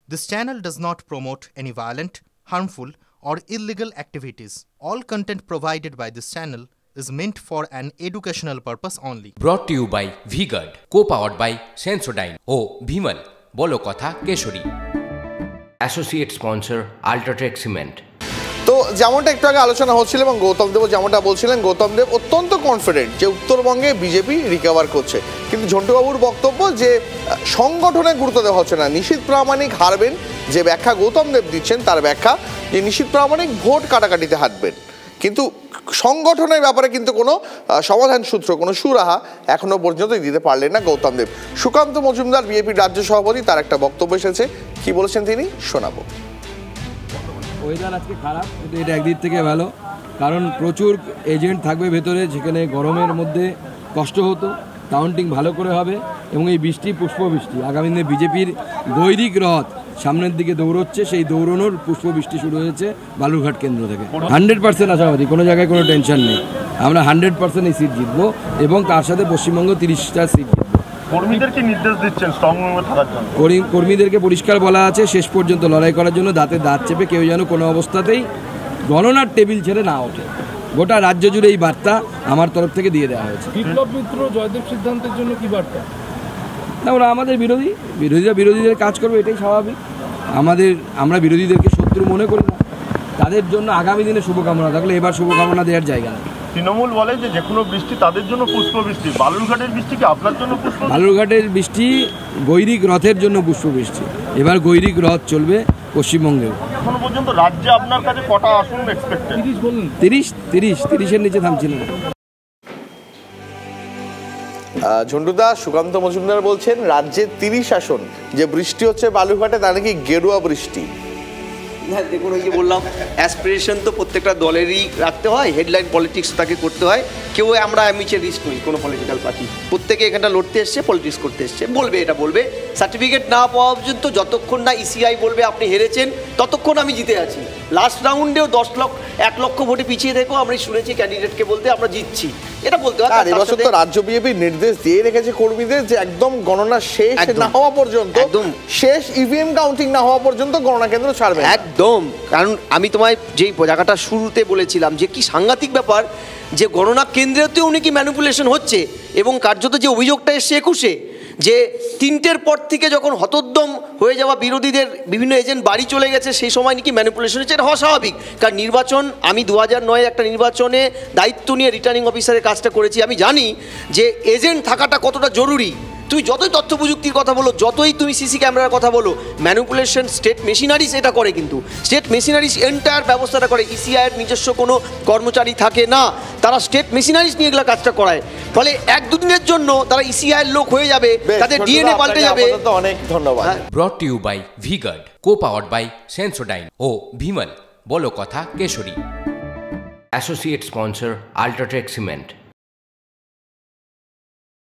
This channel does not promote any violent, harmful, or illegal activities. All content provided by this channel is meant for an educational purpose only. Brought to you by V-Guard, co-powered by Sensodyne O Bhimal, বলো কথা Keshari. Associate sponsor Ultratech Cement। তো যেমনটা একটু আগে আলোচনা হচ্ছিল এবং গৌতম দেব যেমনটা বলছিলেন, গৌতম দেব অত্যন্ত কনফিডেন্ট যে উত্তরবঙ্গে বিজেপি রিকভার করছে, কিন্তু ঝন্টুবাবুর বক্তব্য যে সংগঠনে গুরুত্ব দেওয়া হচ্ছে না। নিশীথ প্রামাণিক হারবেন, যে ব্যাখ্যা গৌতম দেব দিচ্ছেন তার ব্যাখ্যা যে নিশীথ প্রামাণিক ভোট কাটাকাটিতে হাঁটবেন, কিন্তু সংগঠনের ব্যাপারে কিন্তু কোনো সমাধান সূত্র, কোনো সুরাহা এখনো পর্যন্ত দিতে পারলেন না গৌতম দেব। সুকান্ত মজুমদার বিজেপির রাজ্য সভাপতি, তার একটা বক্তব্য এসেছে, কি বলেছেন তিনি শোনাবো। ওয়েদার আজকে খারাপ, কিন্তু এটা একদিক থেকে ভালো, কারণ প্রচুর এজেন্ট থাকবে ভেতরে, যেখানে গরমের মধ্যে কষ্ট হতো, কাউন্টিং ভালো করে হবে। এবং এই বৃষ্টি পুষ্পবৃষ্টি, আগামী দিনে বিজেপির গৈরিক রথ সামনের দিকে দৌড়চ্ছে, সেই দৌড়নোর পুষ্পবৃষ্টি শুরু হয়েছে বালুরঘাট কেন্দ্র থেকে। 100% আশাবাদী, কোনো জায়গায় কোনো টেনশন নেই, আমরা 100% এই সিট জিতবো এবং তার সাথে পশ্চিমবঙ্গ 30টা সিট জিতবো। কর্মীদেরকে নির্দেশ দিচ্ছেন স্ট্রং রুমে থাকার জন্য, কর্মীদেরকে পরিষ্কার বলা আছে শেষ পর্যন্ত লড়াই করার জন্য, দাঁতে দাঁত চেপে কেউ যেন কোনো অবস্থাতেই গণনার টেবিল ছেড়ে না ওঠে। গোটা রাজ্য জুড়ে এই বার্তা আমার তরফ থেকে দিয়ে দেওয়া হয়েছে। বিপ্লব মিত্র জয়দেব সিদ্ধান্তের জন্য কি বার্তা? না, ওরা আমাদের বিরোধীরা বিরোধীদের কাজ করবে, এটাই স্বাভাবিক। আমরা বিরোধীদেরকে শত্রু মনে করি না, তাদের জন্য আগামী দিনে শুভকামনা থাকলে এবার শুভকামনা দেওয়ার জায়গা নেই। তৃণমূল বলে যে কোনো বৃষ্টি তাদের জন্য পুষ্পবৃষ্টি, বালুরঘাটের বৃষ্টি কি আপনার জন্য পুষ্প? বালুরঘাটের বৃষ্টি গৈরিক রথের জন্য পুষ্পবৃষ্টি, এবার গৈরিক রথ চলবে পশ্চিমবঙ্গেও। এখনো পর্যন্ত রাজ্যে আপনার কাছে কটা আসন এক্সপেক্টেড? 30-এর নিচে থামছিলেন। ঝন্টুদা, সুকান্ত মজুমদার বলছেন রাজ্যে 30 আসন, যে বৃষ্টি হচ্ছে বালুরঘাটে তা নাকি গেরুয়া বৃষ্টি। হ্যাঁ, দেখুন, ওই যে বললাম, অ্যাসপিরেশন তো প্রত্যেকটা দলেরই রাখতে হয়, হেডলাইন পলিটিক্স তাকে করতে হয়। কেউ আমরা অ্যামিচে রিস্ক নই, কোনো পলিটিক্যাল পার্টি, প্রত্যেকে এখানটা লড়তে এসছে, পলিটিক্স করতে এসছে, বলবে এটা বলবে। সার্টিফিকেট না পাওয়া পর্যন্ত, যতক্ষণ না ইসিআই বলবে আপনি হেরেছেন, ততক্ষণ আমি জিতে আছি। লাস্ট রাউন্ডেও 1 লক্ষ ভোটে পিছিয়ে থেকেও আমরা শুনেছি ক্যান্ডিডেটকে বলতে আমরা জিতছি, এটা বলতে হয়। আর এবছর তো রাজ্য বিজেপি নির্দেশ দিয়ে রেখেছে কর্মীদের যে একদম গণনা শেষ না হওয়া পর্যন্ত, একদম শেষ ইভিএম কাউন্টিং না হওয়া পর্যন্ত গণনা কেন্দ্র ছাড়বে একদম। কারণ আমি তোমায় যেই জায়গাটা শুরুতে বলেছিলাম যে কি সাংঘাতিক ব্যাপার, যে গণনা কেন্দ্রেতেও নাকি ম্যানিপুলেশন হচ্ছে, এবং কার্যত যে অভিযোগটা এসছে 21-এ, যে 3টের পর থেকে যখন হতোদ্যম হয়ে যাওয়া বিরোধীদের বিভিন্ন এজেন্ট বাড়ি চলে গেছে, সেই সময় নাকি ম্যানিপুলেশন হচ্ছে। এটা হওয়া স্বাভাবিক, কারণ নির্বাচন, আমি 2009 একটা নির্বাচনে দায়িত্ব নিয়ে রিটার্নিং অফিসারের কাজটা করেছি। আমি জানি যে এজেন্ট থাকাটা কতটা জরুরি। তুমি যতই তথ্য প্রযুক্তির কথা বলো, যতই তুমি সিসি ক্যামেরার কথা বলো, ম্যানিপুলেশন স্টেট মেশিনারিজ এটা করে, কিন্তু স্টেট মেশিনারিজ এন্টায়ার ব্যবস্থাটা করে। ইসিআইয়ের নিজস্ব কোনো কর্মচারী থাকে না, তারা স্টেট মেশিনারিজ নিয়ে এগুলো কাজটা করায়। ফলে 1-2 দিনের জন্য তারা ইসিআইয়ের লোক হয়ে যাবে, তাদের ডিএনএ পাল্টে যাবে। অনেক ধন্যবাদ। Brought to you by V-Guard, co-powered by Sensodyne O Bhimal, বলো কথা Keshari. Associate sponsor Ultratech Cement।